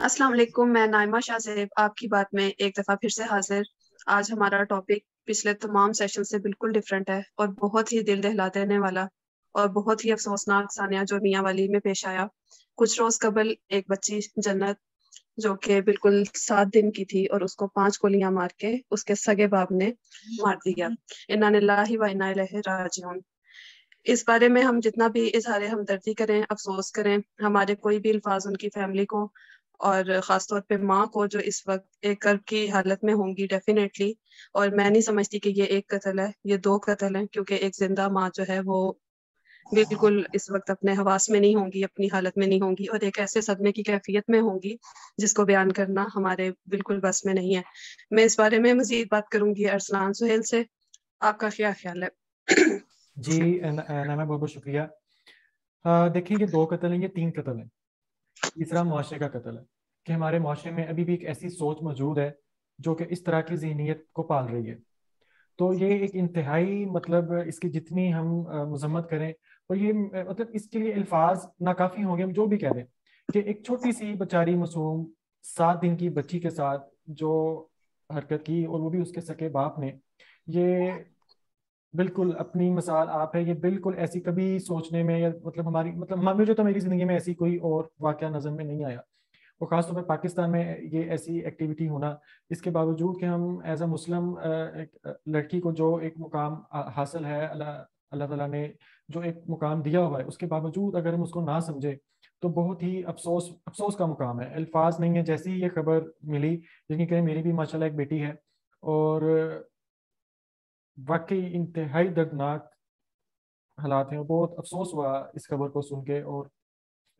السلام علیکم، میں نائمہ شاہ زیب آپ کی بات میں ایک دفعہ پھر سے حاضر۔ آج ہمارا ٹاپک پچھلے تمام سیشن سے بالکل ڈفرینٹ ہے اور بہت ہی دل دہلا دینے والا اور بہت ہی افسوسناک سانحہ جو میاں والی میں پیش آیا۔ کچھ روز قبل ایک بچی جنت جو کہ بالکل 7 دن کی تھی اور اس کو 5 گولیاں مار کے اس کے سگے باپ نے مار دیا۔ انا للہ و انا الیہ راجعون۔ اس بارے میں ہم جتنا بھی اظہار ہمدردی کریں، افسوس کریں، ہمارے کوئی بھی الفاظ ان کی فیملی کو اور خاص طور پہ ماں کو جو اس وقت ایک کرب کی حالت میں ہوں گی ڈیفینیٹلی۔ اور میں نہیں سمجھتی کہ یہ ایک قتل ہے، یہ 2 قتل ہیں، کیونکہ ایک زندہ ماں جو ہے وہ بالکل اس وقت اپنے حواس میں نہیں ہوں گی، اپنی حالت میں نہیں ہوں گی، اور ایک ایسے صدمے کی کیفیت میں ہوں گی جس کو بیان کرنا ہمارے بالکل بس میں نہیں ہے۔ میں اس بارے میں مزید بات کروں گی ارسلان سہیل سے۔ آپ کا کیا خیال ہے؟ جی نائمہ، بہت بہت شکریہ۔ دیکھیں، یہ 2 قتل ہیں، یہ 3 قتل ہیں۔ تیسرا معاشرے کا قتل ہے کہ ہمارے معاشرے میں ابھی بھی ایک ایسی سوچ موجود ہے جو کہ اس طرح کی ذہنیت کو پال رہی ہے۔ تو یہ ایک انتہائی اس کی جتنی ہم مذمت کریں، اور یہ اس کے لیے الفاظ ناکافی ہوں گے، ہم جو بھی کہہ دیں کہ ایک چھوٹی سی بیچاری معصوم 7 دن کی بچی کے ساتھ جو حرکت کی، اور وہ بھی اس کے سکے باپ نے، یہ بالکل اپنی مثال آپ ہے۔ یہ بالکل ایسی کبھی سوچنے میں یا مجھے تو میری زندگی میں ایسی کوئی اور واقعہ نظر میں نہیں آیا، اور خاص طور پہ پاکستان میں یہ ایسی ایکٹیویٹی ہونا، اس کے باوجود کہ ہم ایز اے مسلم ایک لڑکی کو جو ایک مقام حاصل ہے، اللہ تعالیٰ نے جو ایک مقام دیا ہوا ہے، اس کے باوجود اگر ہم اس کو نہ سمجھے تو بہت ہی افسوس کا مقام ہے۔ الفاظ نہیں ہے۔ جیسی ہی یہ خبر ملی، لیکن کہ میری بھی ماشاءاللہ ایک بیٹی ہے، اور واقعی انتہائی دردناک حالات ہیں، اور بہت افسوس ہوا اس خبر کو سن کے، اور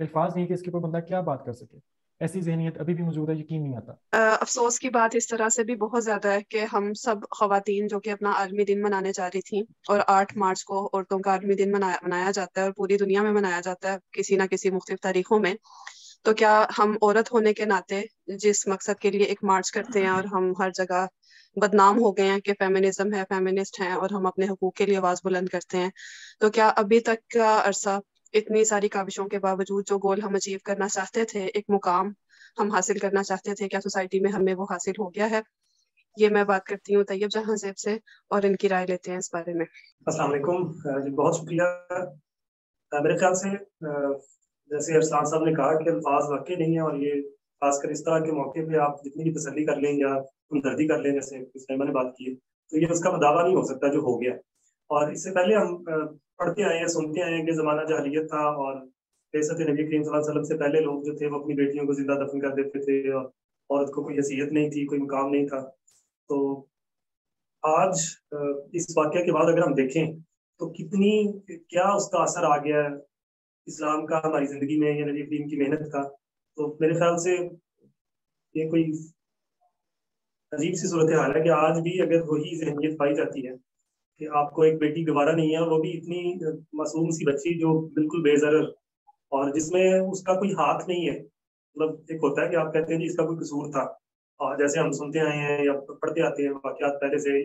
الفاظ نہیں کہ اس کے اوپر بندہ کیا بات کر سکے۔ ایسی ذہنیت ابھی بھی موجود ہے، یقین نہیں آتا۔ افسوس کی بات اس طرح سے بھی بہت زیادہ ہے کہ ہم سب خواتین جو کہ اپنا عالمی دن منانے جا رہی تھیں، اور 8 مارچ کو عورتوں کا عالمی دن منایا جاتا ہے اور پوری دنیا میں منایا جاتا ہے کسی نہ کسی مختلف تاریخوں میں، تو کیا ہم عورت ہونے کے ناطے جس مقصد کے لیے ایک مارچ کرتے ہیں اور ہم ہر جگہ بدنام ہو گئے ہیں کہ فیمنزم ہے، فیمنسٹ ہیں، اور ہم اپنے حقوق کے لیے آواز بلند کرتے ہیں، تو کیا ابھی تک کا عرصہ اتنی ساری کاوشوں کے باوجود جو گول ہم اچیو کرنا چاہتے تھے، ایک مقام ہم حاصل کرنا چاہتے تھے، کیا سوسائٹی میں ہمیں وہ حاصل ہو گیا ہے؟ یہ میں بات کرتی ہوں طیب جہاں زیب سے، اور ان کی رائے لیتے ہیں اس بارے میں۔ السلام علیکم جی، بہت شکریہ۔ میرے خیال سے جیسے ارسلان صاحب نے کہا کہ الفاظ واقعی نہیں ہیں، اور یہ خاص کر اس طرح کے موقع پہ آپ جتنی بھی تسلی کر لیں یا ہمدردی کر لیں، جیسے اسلامہ نے بات کی، تو یہ اس کا دعویٰ نہیں ہو سکتا جو ہو گیا۔ اور اس سے پہلے ہم پڑھتے آئے ہیں، سنتے آئے ہیں کہ زمانہ جاہلیت تھا، اور بعثت نبی کریم صلی اللہ علیہ وسلم سے پہلے لوگ جو تھے وہ اپنی بیٹیوں کو زندہ دفن کر دیتے تھے، اور عورت کو کوئی حیثیت نہیں تھی، کوئی مقام نہیں تھا۔ تو آج اس واقعہ کے بعد اگر ہم دیکھیں تو کیا اس کا اثر آ گیا ہے اسلام کا ہماری زندگی میں، یا نبی کریم کی محنت کا، تو میرے خیال سے یہ کوئی عجیب سی صورتحال ہے کہ آج بھی اگر وہی ذہنیت پائی جاتی ہے کہ آپ کو ایک بیٹی گوارا نہیں ہے، اور وہ بھی اتنی معصوم سی بچی جو بالکل بے ضرر، اور جس میں اس کا کوئی ہاتھ نہیں ہے۔ ایک ہوتا ہے کہ آپ کہتے ہیں جی اس کا کوئی قصور تھا، اور جیسے ہم سنتے آئے ہیں یا پڑھتے آتے ہیں واقعات پہلے سے،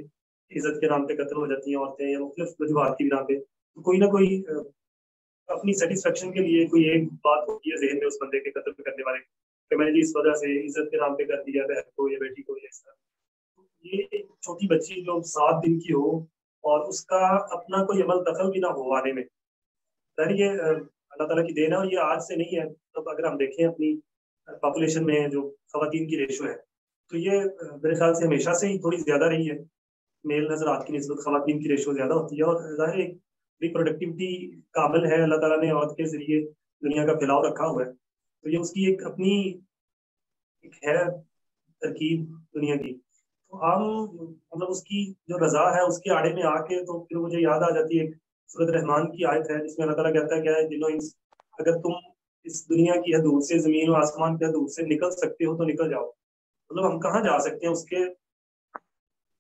عزت کے نام پہ قتل ہو جاتی ہیں عورتیں، یا مختلف وجوہات کی بنا پہ، تو کوئی نہ کوئی اپنی سیٹسفیکشن کے لیے کوئی ایک بات ہوتی ہے ذہن میں اس بندے کے قتل کرنے والے کہ میں نے اس وجہ سے عزت کے نام پہ کر دیا بہن کو یا بیٹی کو، یا اس طرح۔ یہ ایک چھوٹی بچی جو 7 دن کی ہو اور اس کا اپنا کوئی عمل دخل بھی نہ ہو آنے میں، یہ اللہ تعالیٰ کی دین ہے، اور یہ آج سے نہیں ہے۔ اگر ہم دیکھیں اپنی پاپولیشن میں جو خواتین کی ریشو ہے، تو یہ میرے خیال سے ہمیشہ سے ہی تھوڑی زیادہ رہی ہے۔ میل حضرات کی نسبت خواتین کی ریشو زیادہ ہوتی ہے، اور ظاہر ایک ریپروڈکٹیوٹی کامل ہے، اللہ تعالیٰ نے عورت کے ذریعے دنیا کا پھیلاؤ رکھا ہوا ہے، تو یہ اس کی ایک اپنی ایک ہے ترکیب دنیا کی۔ تو ہم اس کی جو رضا ہے اس کے آڑے میں آ کے، تو پھر مجھے یاد آ جاتی ہے ایک سورۃ رحمان کی آیت ہے جس میں اللہ تعالیٰ کہتا ہے کیا ہے جنوں انس، اگر تم اس دنیا کی حدود سے، زمین و آسمان کی حدود سے نکل سکتے ہو تو نکل جاؤ۔ ہم کہاں جا سکتے ہیں؟ اس کے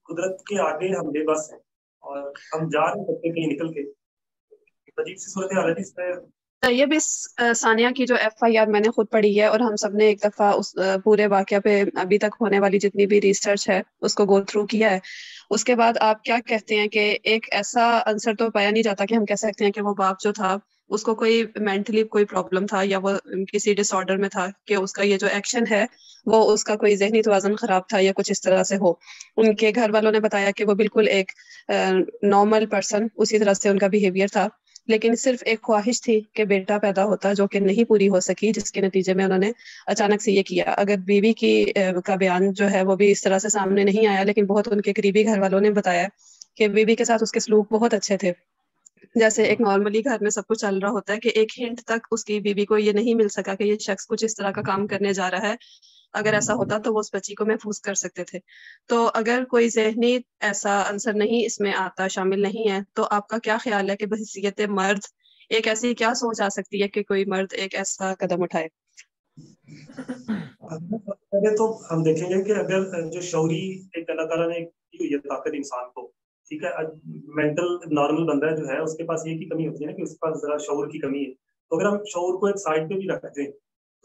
قدرت کے آگے ہم بے بس ہیں، اور ہم جا نہیں سکتے کہیں نکل کے۔ عجیب سی صورتحال ہے اس میں۔ طیب، اس ثانیہ کی جو FIR میں نے خود پڑھی ہے، اور ہم سب نے ایک دفعہ اس پورے واقعہ پہ ابھی تک ہونے والی جتنی بھی ریسرچ ہے اس کو گو تھرو کیا ہے، اس کے بعد آپ کیا کہتے ہیں کہ ایک ایسا عنصر تو پایا نہیں جاتا کہ ہم کہہ سکتے ہیں کہ وہ باپ جو تھا اس کو کوئی مینٹلی کوئی پرابلم تھا یا وہ کسی ڈس آرڈر میں تھا کہ اس کا یہ جو ایکشن ہے وہ اس کا کوئی ذہنی توازن خراب تھا یا کچھ اس طرح سے ہو. ان کے گھر والوں نے بتایا کہ وہ بالکل ایک نارمل پرسن اسی طرح سے ان کا بیہیویئر تھا، لیکن صرف ایک خواہش تھی کہ بیٹا پیدا ہوتا جو کہ نہیں پوری ہو سکی، جس کے نتیجے میں انہوں نے اچانک سے یہ کیا. اگر بیوی کی کا بیان جو ہے وہ بھی اس طرح سے سامنے نہیں آیا، لیکن بہت ان کے قریبی گھر والوں نے بتایا کہ بیوی کے ساتھ اس کے سلوک بہت اچھے تھے. جیسے ایک نارملی گھر میں سب کچھ چل رہا ہوتا ہے کہ ایک ہنٹ تک اس کی بیوی کو یہ نہیں مل سکا کہ یہ شخص کچھ اس طرح کا کام کرنے جا رہا ہے. اگر ایسا ہوتا تو وہ اس بچی کو محفوظ کر سکتے تھے. تو اگر کوئی ذہنی ایسا عنصر نہیں اس میں آتا، شامل نہیں ہے، تو آپ کا کیا خیال ہے کہ بحیثیت مرد ایک ایسی کیا سوچ آ سکتی ہے کہ کوئی مرد ایک ایسا قدم اٹھائے؟ پہلے تو ہم دیکھیں گے کہ اگر جو شعوری ایک اللہ تعالیٰ نے دی ہوئی ہے طاقت انسان کو، ٹھیک ہے، مینٹل نارمل بندہ جو ہے اس کے پاس یہ کی کمی ہوتی ہے نا کہ اس کے پاس ذرا شعور کی کمی ہے. تو اگر ہم شعور کو ایک سائڈ پہ بھی رکھتے ہیں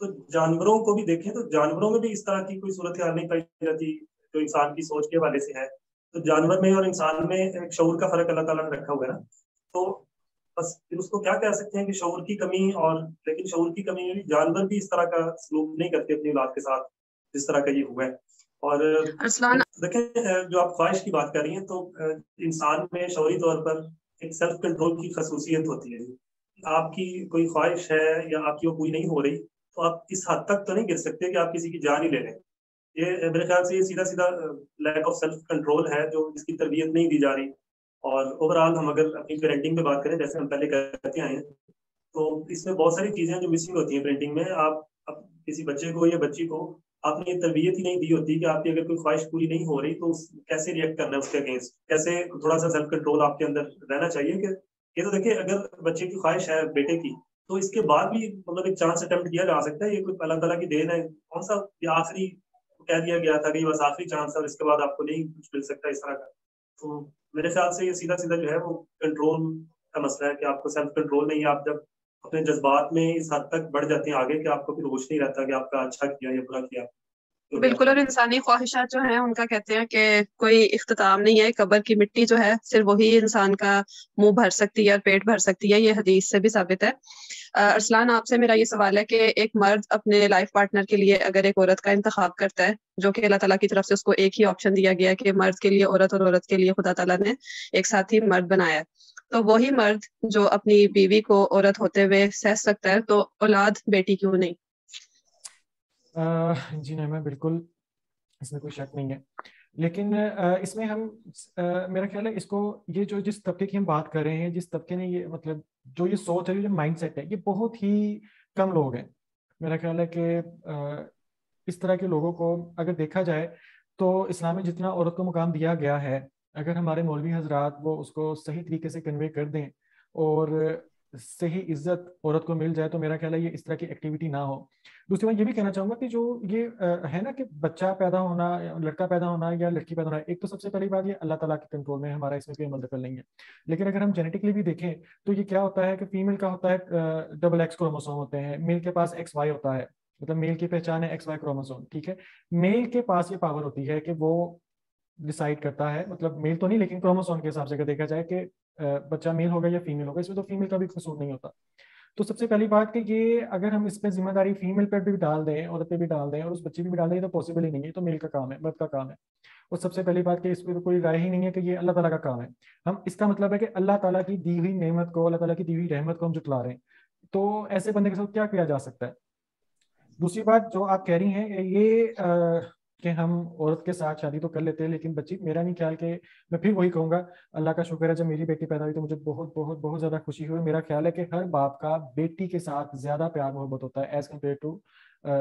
تو جانوروں کو بھی دیکھیں تو جانوروں میں بھی اس طرح کی کوئی صورتحال نہیں پائی جاتی جو انسان کی سوچ کے حوالے سے ہے. تو جانور میں اور انسان میں ایک شعور کا فرق اللہ تعالیٰ نے رکھا ہوا ہے نا. تو بس پھر اس کو کیا کہہ سکتے ہیں کہ شعور کی کمی، اور لیکن شعور کی کمی میں جانور بھی اس طرح کا سلوک نہیں کرتے اپنی اولاد کے ساتھ جس طرح کا یہ ہوا ہے. اور ارسلان، دیکھیں جو آپ خواہش کی بات کر رہی ہیں تو انسان میں شعوری طور پر ایک سیلف کنٹرول کی خصوصیت ہوتی ہے. آپ کی کوئی خواہش ہے یا آپ کی وہ پوری نہیں ہو رہی تو آپ اس حد تک تو نہیں گر سکتے کہ آپ کسی کی جان ہی لے لیں. یہ میرے خیال سے یہ سیدھا سیدھا لیک آف سیلف کنٹرول ہے جو جس کی تربیت نہیں دی جا رہی. اور اوور آل ہم اگر اپنی پیرنٹنگ پہ بات کریں جیسے ہم پہلے کرتے آئے ہیں تو اس میں بہت ساری چیزیں جو مسنگ ہوتی ہیں پیرنٹنگ میں. آپ کسی بچے کو یا بچی کو آپ نے یہ تربیت ہی نہیں دی ہوتی کہ آپ کی اگر کوئی خواہش پوری نہیں ہو رہی تو کیسے ریئیکٹ کرنا ہے اس کے اگینسٹ، کیسے تھوڑا سا سیلف کنٹرول آپ کے اندر رہنا چاہیے. کہ یہ تو دیکھیں اگر بچے کی خواہش ہے بیٹے کی تو اس کے بعد بھی مطلب ایک چانس اٹمپٹ کیا جا سکتا ہے. یہ کوئی اللہ تعالیٰ کی دین ہے. کون سا یہ آخری کہہ دیا گیا تھا کہ یہ بس آخری چانس ہے اور اس کے بعد آپ کو نہیں کچھ مل سکتا اس طرح کا. تو میرے خیال سے یہ سیدھا سیدھا جو ہے وہ کنٹرول کا مسئلہ ہے کہ آپ کو سیلف کنٹرول نہیں ہے. آپ جب اپنے جذبات میں اس حد تک بڑھ جاتے ہیں آگے کہ آپ کو پھر ہوش نہیں رہتا کہ آپ کا اچھا کیا یا برا کیا. بالکل. اور انسانی خواہشات جو ہیں ان کا کہتے ہیں کہ کوئی اختتام نہیں ہے. قبر کی مٹی جو ہے صرف وہی انسان کا منہ بھر سکتی ہے اور پیٹ بھر سکتی ہے. یہ حدیث سے بھی ثابت ہے. ارسلان، آپ سے میرا یہ سوال ہے کہ ایک مرد اپنے لائف پارٹنر کے لیے اگر ایک عورت کا انتخاب کرتا ہے، جو کہ اللہ تعالیٰ کی طرف سے اس کو ایک ہی آپشن دیا گیا ہے کہ مرد کے لیے عورت اور عورت کے لیے خدا تعالیٰ نے ایک ساتھی مرد بنایا ہے، تو وہی مرد جو اپنی بیوی کو عورت ہوتے ہوئے سہ سکتا ہے تو اولاد بیٹی کیوں نہیں؟ جی نہیں، بالکل اس میں کوئی شک نہیں ہے. لیکن اس میں ہم میرا خیال ہے اس کو یہ جو جس طبقے کی ہم بات کر رہے ہیں، جس طبقے نے یہ مطلب جو یہ سوچ ہے، جو مائنڈ سیٹ ہے، یہ بہت ہی کم لوگ ہیں. میرا خیال ہے کہ اس طرح کے لوگوں کو اگر دیکھا جائے تو اسلام میں جتنا عورت کو مقام دیا گیا ہے، اگر ہمارے مولوی حضرات وہ اس کو صحیح طریقے سے کنوے کر دیں اور صحیح عزت عورت کو مل جائے تو میرا خیال ہے یہ اس طرح کی ایکٹیویٹی نہ ہو. دوسری بات یہ بھی کہنا چاہوں گا کہ جو یہ ہے نا کہ بچہ پیدا ہونا، لڑکا پیدا ہونا یا لڑکی پیدا ہونا، ایک تو سب سے پہلی بات یہ اللہ تعالیٰ کے کنٹرول میں، ہمارا اس میں کوئی عمل دخل نہیں ہے. لیکن اگر ہم جینیٹکلی بھی دیکھیں تو یہ کیا ہوتا ہے کہ فیمیل کا ہوتا ہے ڈبل ایکس کروموسوم ہوتے ہیں، میل کے پاس ایکس وائی ہوتا ہے. مطلب میل کی پہچان ہے ایکس وائی کروموسوم، ٹھیک ہے. میل کے پاس یہ پاور ہوتی ہے کہ وہ ڈیسائیڈ کرتا ہے، مطلب میل تو نہیں لیکن کروموسوم کے حساب سے اگر دیکھا جائے کہ بچہ میل ہوگا یا فیمیل ہوگا، اس میں تو فیمیل کا بھی قصور نہیں ہوتا. تو سب سے پہلی بات کہ یہ اگر ہم اس پہ ذمہ داری فیمیل پہ بھی ڈال دیں، عورت پہ بھی ڈال دیں اور اس بچے پہ بھی ڈال دیں تو پاسبل ہی نہیں ہے. تو میل کا کام ہے، مرد کا کام ہے. اور سب سے پہلی بات کہ اس پہ تو کوئی رائے ہی نہیں ہے کہ یہ اللہ تعالیٰ کا کام ہے. ہم اس کا مطلب ہے کہ اللہ تعالیٰ کی دی ہوئی نعمت کو، اللہ تعالیٰ کی دی ہوئی رحمت کو ہم جٹلا رہے ہیں. تو ایسے بندے کے ساتھ کیا کیا جا سکتا ہے؟ دوسری بات جو آپ کہہ رہی ہیں یہ کہ ہم عورت کے ساتھ شادی تو کر لیتے ہیں لیکن بچی، میرا نہیں خیال کہ میں پھر وہی کہوں گا، اللہ کا شکر ہے جب میری بیٹی پیدا ہوئی تو مجھے بہت بہت بہت زیادہ خوشی ہوئی. میرا خیال ہے کہ ہر باپ کا بیٹی کے ساتھ زیادہ پیار محبت ہوتا ہے ایز کمپیئر ٹو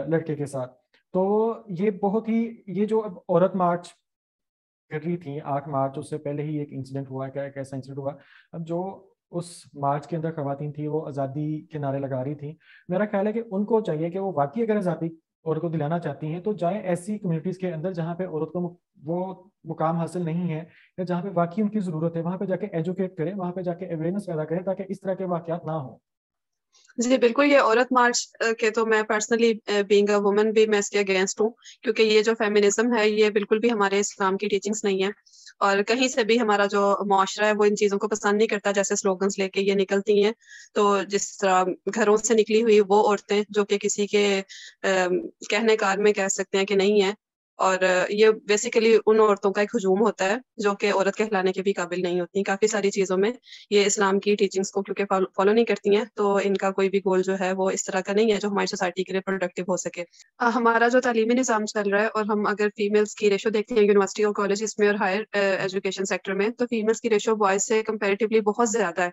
لڑکے کے ساتھ. تو یہ بہت ہی، یہ جو اب عورت مارچ کر رہی تھی 8 مارچ، اس سے پہلے ہی ایک انسیڈنٹ ہوا، کیا ایک ایسا انسیڈنٹ ہوا. اب جو اس مارچ کے اندر خواتین تھی وہ آزادی کے نعرے لگا رہی تھیں. میرا خیال ہے کہ ان کو چاہیے کہ وہ واقعی اگر آزادی عورت کو دلانا چاہتی ہیں تو جائیں ایسی کمیونٹیز کے اندر جہاں پہ عورت کو وہ مقام حاصل نہیں ہے یا جہاں پہ واقعی ان کی ضرورت ہے، وہاں پہ جا کے ایجوکیٹ کریں، وہاں پہ جا کے اویئرنیس پیدا کریں تاکہ اس طرح کے واقعات نہ ہوں. جی بالکل، یہ عورت مارچ کے تو میں پرسنلی بینگ اے وومن بھی میں اس کے اگینسٹ ہوں، کیونکہ یہ جو فیمنزم ہے یہ بالکل بھی ہمارے اسلام کی ٹیچنگس نہیں ہے، اور کہیں سے بھی ہمارا جو معاشرہ ہے وہ ان چیزوں کو پسند نہیں کرتا. جیسے سلوگنس لے کے یہ نکلتی ہیں، تو جس طرح گھروں سے نکلی ہوئی وہ عورتیں جو کہ کسی کے کہنے کار میں کہہ سکتے ہیں کہ نہیں ہے، اور یہ بیسیکلی ان عورتوں کا ایک ہجوم ہوتا ہے جو کہ عورت کہلانے کے بھی قابل نہیں ہوتی. کافی ساری چیزوں میں یہ اسلام کی ٹیچنگس کو کیونکہ فالو نہیں کرتی ہیں، تو ان کا کوئی بھی گول جو ہے وہ اس طرح کا نہیں ہے جو ہماری سوسائٹی کے لیے پروڈکٹیو ہو سکے. ہمارا جو تعلیمی نظام چل رہا ہے، اور ہم اگر فیمیلس کی ریشو دیکھتے ہیں یونیورسٹی اور کالجز میں اور ہائر ایجوکیشن سیکٹر میں، تو فیمیلس کی ریشو بوائز سے کمپیریٹیولی بہت زیادہ ہے.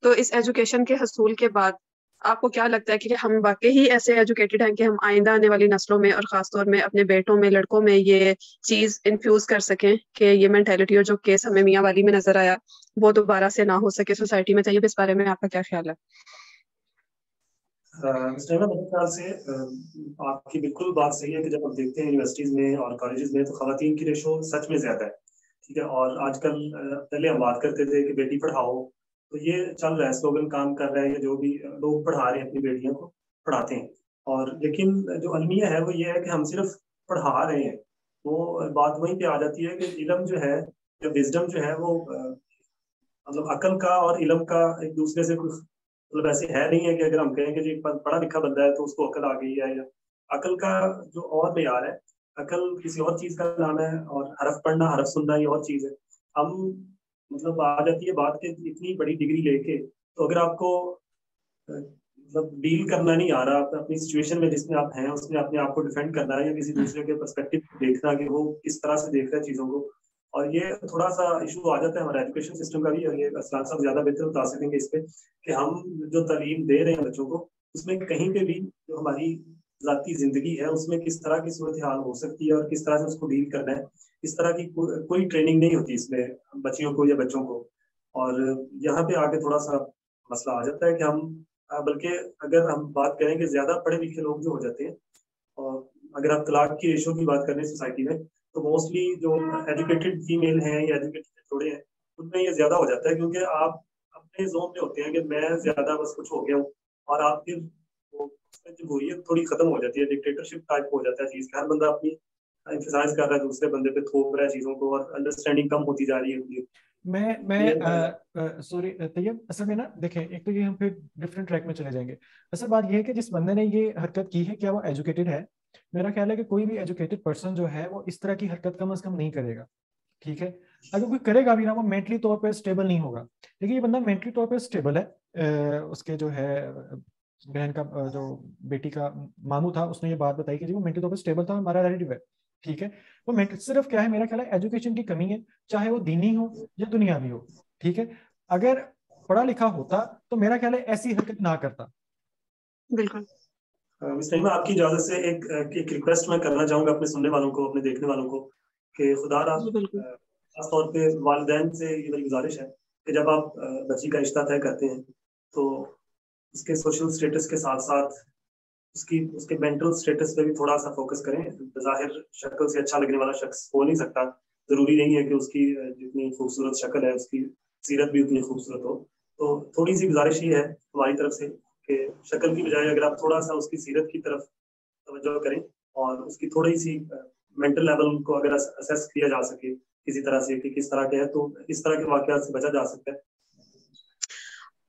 تو اس ایجوکیشن کے حصول کے بعد آپ کو کیا لگتا ہے کہ ہم واقعی ہی ایسے ایجوکیٹڈ ہیں کہ ہم آئندہ آنے والی نسلوں میں اور خاص طور میں اپنے بیٹوں میں، لڑکوں میں یہ چیز انفیوز کر سکیں کہ یہ مینٹیلٹی اور جو کیس ہمیں میاں والی میں نظر آیا وہ دوبارہ سے نہ ہو سکے سوسائٹی میں؟ چاہیے اس بارے میں آپ کا کیا خیال ہے؟ میرے خیال سے آپ کی بالکل بات صحیح ہے کہ جب ہم دیکھتے ہیں یونیورسٹیز میں اور کالجز میں تو خواتین کی ریشو سچ میں زیادہ ہے. ٹھیک ہے، اور آج کل پہلے ہم بات کرتے تھے کہ بیٹی پڑھاؤ، تو یہ چل رہا ہے، سلوگن کام کر رہا ہے، یا جو بھی لوگ پڑھا رہے ہیں اپنی بیٹیوں کو پڑھاتے ہیں. اور لیکن جو المیہ ہے وہ یہ ہے کہ ہم صرف پڑھا رہے ہیں. وہ بات وہیں پہ آ جاتی ہے کہ علم جو ہے یا وزڈم جو ہے وہ مطلب عقل کا اور علم کا ایک دوسرے سے کچھ مطلب ایسے ہے نہیں ہے کہ اگر ہم کہیں کہ جی پڑھا لکھا بندہ ہے تو اس کو عقل آ گئی ہے. یا عقل کا جو اور معیار ہے، عقل کسی اور چیز کا نام ہے، اور حرف پڑھنا حرف سننا یہ اور چیز ہے. ہم مطلب آ جاتی ہے بات کہ اتنی بڑی ڈگری لے کے تو اگر آپ کو مطلب ڈیل کرنا نہیں آ رہا اپنی سچویشن میں جس میں آپ ہیں اس میں اپنے آپ کو ڈیفینڈ کرنا ہے، یا کسی دوسرے کے پرسپیکٹو کو دیکھنا کہ وہ کس طرح سے دیکھ رہا ہے چیزوں کو. اور یہ تھوڑا سا ایشو آ جاتا ہے ہمارا ایجوکیشن سسٹم کا بھی، اور یہ اسلام صاحب زیادہ بہتر بتا سکیں گے اس پہ کہ ہم جو تعلیم دے رہے ہیں بچوں کو اس میں کہیں پہ بھی جو ہماری ذاتی زندگی ہے اس میں کس طرح کی صورتحال ہو سکتی ہے اور کس طرح سے اس کو ڈیل کرنا ہے، اس طرح کی کوئی ٹریننگ نہیں ہوتی اس میں بچیوں کو یا بچوں کو. اور یہاں پہ آگے تھوڑا سا مسئلہ آ جاتا ہے کہ ہم بلکہ اگر ہم بات کریں کہ زیادہ پڑھے لکھے لوگ جو ہو جاتے ہیں، اور اگر آپ طلاق کی ریشو کی بات کریں سوسائٹی میں، تو موسٹلی جو ایجوکیٹڈ فیمیل ہیں یا ایجوکیٹڈ جوڑے ہیں ان میں یہ زیادہ ہو جاتا ہے، کیونکہ آپ اپنے زون میں ہوتے ہیں کہ میں زیادہ بس کچھ ہو گیا ہوں، اور آپ پھر جمہوریت تھوڑی ختم ہو جاتی ہے، ڈکٹیٹرشپ ٹائپ ہو جاتا ہے چیز، ہر بندہ اپنی ایکسرسائز کر رہا ہے دوسرے بندے پہ تھوپ رہا ہے چیزوں کو، اور انڈرسٹینڈنگ کم ہوتی جا رہی ہے. میں سوری طیب، اصل میں نا دیکھیں، ایک تو یہ ہم پھر ڈفرینٹ ٹریک میں چلے جائیں گے. اصل بات یہ ہے کہ جس بندے نے یہ حرکت کی ہے کیا وہ ایجوکیٹڈ ہے؟ میرا خیال ہے کہ کوئی بھی ایجوکیٹڈ پرسن جو ہے وہ اس طرح کی حرکت کم از کم نہیں کرے گا. ٹھیک ہے، اگر کوئی کرے گا بھی نا وہ مینٹلی طور پہ اسٹیبل نہیں ہوگا. لیکن یہ بندہ مینٹلی طور پہ اسٹیبل ہے. اس کے جو ہے بہن کا جو بیٹی کا ماموں تھا اس نے یہ بات بتائی کہ جی وہ مینٹلی طور پہ اسٹیبل تھا، ہمارا ریلیٹیو ہے. ٹھیک ہے، وہ صرف کیا ہے میرا خیال ہے ایجوکیشن کی کمی ہے، چاہے وہ دینی ہو یا دنیاوی ہو. ٹھیک ہے، اگر پڑھا لکھا ہوتا تو میرا خیال ہے ایسی حرکت نہ کرتا. بالکل. میں آپ کی اجازت سے ایک ریکویسٹ میں کرنا چاہوں گا اپنے سننے والوں کو، اپنے دیکھنے والوں کو، کہ خدا را خاص طور پہ والدین سے یہ میری گزارش ہے کہ جب آپ بچی کا رشتہ طے کرتے ہیں تو اس کے سوشل سٹیٹس کے ساتھ ساتھ اس کے مینٹل سٹیٹس پہ بھی تھوڑا سا فوکس کریں. بظاہر شکل سے اچھا لگنے والا شخص ہو نہیں سکتا، ضروری نہیں ہے کہ اس کی جتنی خوبصورت شکل ہے اس کی سیرت بھی اتنی خوبصورت ہو. تو تھوڑی سی گزارش ہی ہے ہماری طرف سے کہ شکل کی بجائے اگر آپ تھوڑا سا اس کی سیرت کی طرف توجہ کریں اور اس کی تھوڑی سی مینٹل لیول کو اگر اسیس کیا جا سکے کسی طرح سے کہ کس طرح کے ہے، تو اس طرح کے واقعات سے بچا جا سکتا ہے.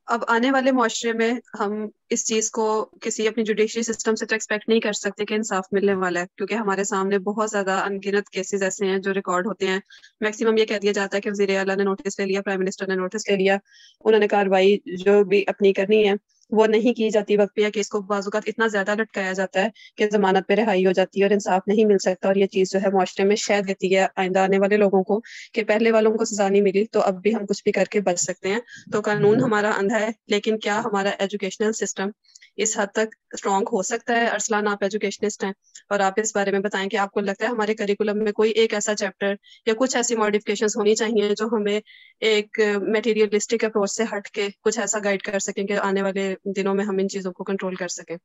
اب آنے والے معاشرے میں ہم اس چیز کو کسی اپنی جوڈیشری سسٹم سے تو ایکسپیکٹ نہیں کر سکتے کہ انصاف ملنے والا ہے، کیونکہ ہمارے سامنے بہت زیادہ ان گنت کیسز ایسے ہیں جو ریکارڈ ہوتے ہیں. میکسیمم یہ کہہ دیا جاتا ہے کہ وزیر اعلیٰ نے نوٹس لے لیا، پرائم منسٹر نے نوٹس لے لیا، انہوں نے کارروائی جو بھی اپنی کرنی ہے وہ نہیں کی جاتی وقت پہ، یا کہ اس کو بعض اوقات اتنا زیادہ لٹکایا جاتا ہے کہ ضمانت پہ رہائی ہو جاتی ہے اور انصاف نہیں مل سکتا. اور یہ چیز جو ہے معاشرے میں شہد دیتی ہے آئندہ آنے والے لوگوں کو کہ پہلے والوں کو سزا نہیں ملی تو اب بھی ہم کچھ بھی کر کے بچ سکتے ہیں. تو قانون ہمارا اندھا ہے، لیکن کیا ہمارا ایجوکیشنل سسٹم اس حد تک اسٹرانگ ہو سکتا ہے؟ ارسلان، آپ ایجوکیشنسٹ ہیں اور آپ اس بارے میں بتائیں کہ آپ کو لگتا ہے ہمارے کریکولم میں کوئی ایک ایسا چیپٹر یا کچھ ایسی ماڈیفکیشنز ہونی چاہیے جو ہمیں ایک میٹیریلسٹک اپروچ سے ہٹ کے کچھ ایسا گائیڈ کر سکیں کہ آنے والے دنوں میں ہم ان چیزوں کو کنٹرول کر سکیں؟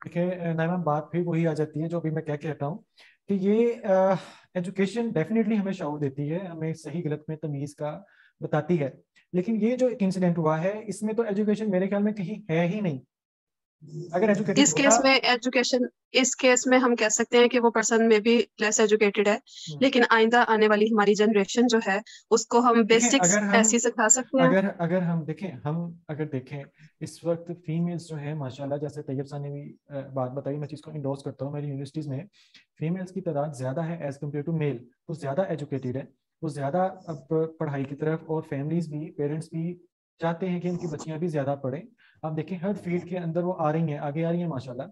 دیکھیں نائمہ، بات بھی وہی آ جاتی ہے جو بھی میں کہہ کے رہتا ہوں کہ یہ ایجوکیشن ڈیفینیٹلی ہمیں شعور دیتی ہے، ہمیں صحیح غلط میں تمیز کا بتاتی ہے. لیکن یہ جو ایک انسیڈنٹ ہوا ہے اس میں تو ایجوکیشن میرے خیال میں کہیں ہے ہی نہیں. اگر ایجوکیٹڈ اس کیس میں ایجوکیشن، اس کیس میں ہم کہہ سکتے ہیں کہ وہ پرسن میں بھی لیس ایجوکیٹڈ ہے، لیکن آئندہ آنے والی ہماری جنریشن جو ہے اس کو ہم بیسکس ایسی سکھا سکتے ہیں. اگر ہم دیکھیں اس وقت فیمیلز جو ہے ماشاءاللہ، جیسے طیب صاحب نے بھی بات بتائی، میں چیز کو انڈورس کرتا ہوں، میری یونیورسٹیز میں فیمیلز کی تعداد زیادہ ہے ایز کمپیئر ٹو میل. وہ زیادہ ایجوکیٹڈ ہے، وہ زیادہ اب پڑھائی کی طرف، اور فیملیز بھی، پیرنٹس بھی چاہتے ہیں کہ ان کی بچیاں بھی زیادہ پڑھیں. آپ دیکھیں ہر فیلڈ کے اندر وہ آ رہی ہیں، آگے آ رہی ہیں ماشاءاللہ.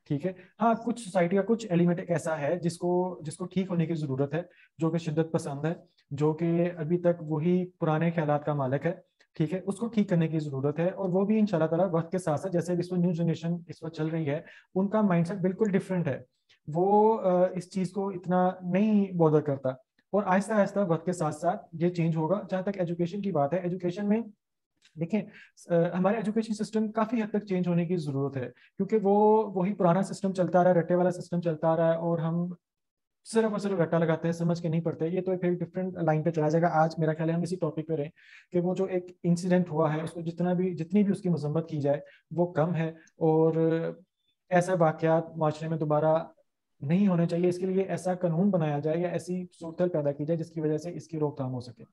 ٹھیک ہے، ہاں کچھ سوسائٹی کا کچھ ایلیمنٹ ایک ایسا ہے جس کو ٹھیک ہونے کی ضرورت ہے، جو کہ شدت پسند ہے، جو کہ ابھی تک وہی پرانے خیالات کا مالک ہے. ٹھیک ہے، اس کو ٹھیک کرنے کی ضرورت ہے، اور وہ بھی انشاءاللہ تعالیٰ وقت کے ساتھ ساتھ، جیسے اس وقت نیو جنریشن اس وقت چل رہی ہے، ان کا مائنڈ سیٹ بالکل ڈفرینٹ ہے. وہ اس چیز کو اتنا نہیں بودر کرتا، اور آہستہ آہستہ وقت کے ساتھ ساتھ یہ چینج ہوگا. جہاں تک ایجوکیشن کی بات ہے، ایجوکیشن میں دیکھیں ہمارے ایجوکیشن سسٹم کافی حد تک چینج ہونے کی ضرورت ہے، کیونکہ وہی پرانا سسٹم چلتا رہا ہے، رٹے والا سسٹم چلتا رہا ہے، اور ہم صرف اور صرف رٹا لگاتے ہیں، سمجھ کے نہیں پڑتے. یہ تو ایک ڈفرینٹ لائن پہ چلا جائے گا. آج میرا خیال ہے ہم اسی ٹاپک پہ رہیں کہ وہ جو ایک انسیڈنٹ ہوا ہے اس کو جتنی بھی اس کی مذمت کی جائے وہ کم ہے، اور ایسے واقعات معاشرے میں دوبارہ نہیں ہونے چاہیے. اس کے لیے ایسا قانون بنایا جائے یا ایسی صورتحال پیدا کی جائے جس کی وجہ سے اس کی روک تھام ہو سکے.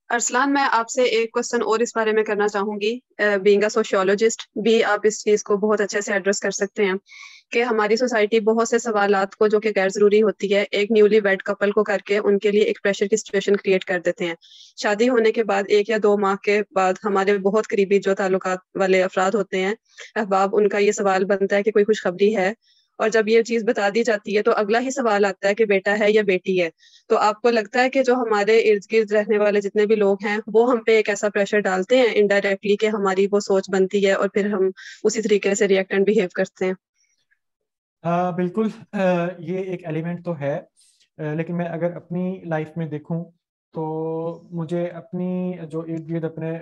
ارسلان، میں آپ سے ایک کوشچن اور اس بارے میں کرنا چاہوں گی. بینگ اے سوشیولوجسٹ بھی آپ اس چیز کو بہت اچھے سے ایڈریس کر سکتے ہیں کہ ہماری سوسائٹی بہت سے سوالات کو جو کہ غیر ضروری ہوتی ہے ایک نیولی ویڈ کپل کو کر کے ان کے لیے ایک پریشر کی سچویشن کریٹ کر دیتے ہیں. شادی ہونے کے بعد 1 یا 2 ماہ کے بعد ہمارے بہت قریبی جو تعلقات والے افراد ہوتے ہیں، احباب، ان کا یہ سوال بنتا ہے کہ کوئی خوشخبری ہے، اور جب یہ چیز بتا دی جاتی ہے تو اگلا ہی سوال آتا ہے کہ بیٹا ہے یا بیٹی ہے. تو آپ کو لگتا ہے کہ جو ہمارے ارد گرد رہنے والے جتنے بھی لوگ ہیں وہ ہم پہ ایک ایسا پریشر ڈالتے ہیں انڈائریکٹلی کہ ہماری وہ سوچ بنتی ہے اور پھر ہم اسی طریقے سے ریئیکٹ اینڈ بیہیو کرتے ہیں؟ بالکل، یہ ایک ایلیمنٹ تو ہے، لیکن میں اگر اپنی لائف میں دیکھوں تو مجھے اپنی جو ارد گرد اپنے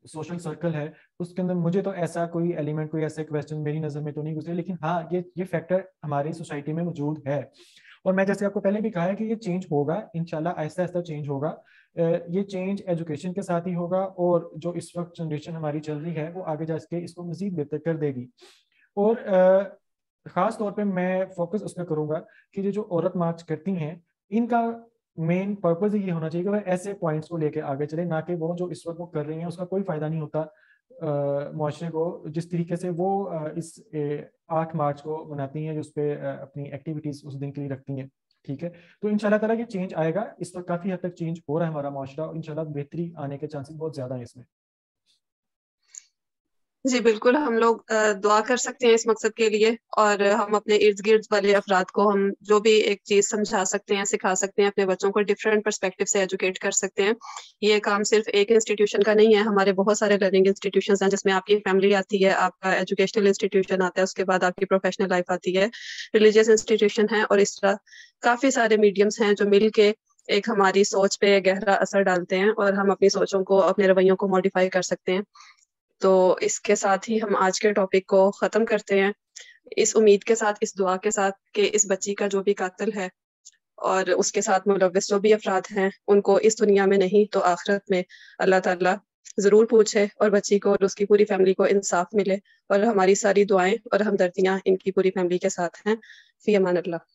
سوشل سرکل ہے اس کے اندر مجھے تو ایسا کوئی ایلیمنٹ، کوئی ایسا کویسچن میری نظر میں تو نہیں گزرے. لیکن ہاں یہ فیکٹر ہماری سوسائٹی میں موجود ہے، اور میں جیسے آپ کو پہلے بھی کہا ہے کہ یہ چینج ہوگا انشاءاللہ، آہستہ آہستہ چینج ہوگا. یہ چینج ایجوکیشن کے ساتھ ہی ہوگا، اور جو اس وقت جنریشن ہماری چل رہی ہے وہ آگے جا کے اس کو مزید بہتر کر دے گی. اور خاص طور پہ میں فوکس اس پہ کروں گا کہ یہ جو عورت مارچ کرتی ہیں ان کا مین پرپز یہ ہونا چاہیے کہ وہ ایسے پوائنٹس کو لے کے آگے چلے، نہ کہ وہ جو اس وقت وہ کر رہی ہیں اس کا کوئی فائدہ نہیں ہوتا معاشرے کو. جس طریقے سے وہ اس 8 مارچ کو مناتی ہیں، جس پہ اپنی ایکٹیویٹیز اس دن کے لیے رکھتی ہیں. ٹھیک ہے، تو انشاءاللہ تعالیٰ یہ چینج آئے گا. اس وقت کافی حد تک چینج ہو رہا ہے ہمارا معاشرہ، اور انشاءاللہ بہتری آنے کے چانسز بہت زیادہ ہیں اس میں. جی بالکل، ہم لوگ دعا کر سکتے ہیں اس مقصد کے لیے، اور ہم اپنے ارد گرد والے افراد کو ہم جو بھی ایک چیز سمجھا سکتے ہیں، سکھا سکتے ہیں، اپنے بچوں کو ڈفرینٹ پرسپیکٹو سے ایجوکیٹ کر سکتے ہیں. یہ کام صرف ایک انسٹیٹیوشن کا نہیں ہے، ہمارے بہت سارے لرننگ انسٹیٹیوشنز ہیں جس میں آپ کی فیملی آتی ہے، آپ کا ایجوکیشنل انسٹیٹیوشن آتا ہے، اس کے بعد آپ کی پروفیشنل لائف آتی ہے، ریلیجیس انسٹیٹیوشن ہے، اور اس طرح کافی سارے میڈیمز ہیں جو مل کے ایک ہماری سوچ پہ گہرا اثر ڈالتے ہیں، اور ہم اپنی سوچوں کو، اپنے رویوں کو ماڈیفائی کر سکتے ہیں. تو اس کے ساتھ ہی ہم آج کے ٹاپک کو ختم کرتے ہیں، اس امید کے ساتھ، اس دعا کے ساتھ کہ اس بچی کا جو بھی قاتل ہے اور اس کے ساتھ ملوث جو بھی افراد ہیں ان کو اس دنیا میں نہیں تو آخرت میں اللہ تعالیٰ ضرور پوچھے، اور بچی کو اور اس کی پوری فیملی کو انصاف ملے. اور ہماری ساری دعائیں اور ہمدردیاں ان کی پوری فیملی کے ساتھ ہیں. فی امان اللہ.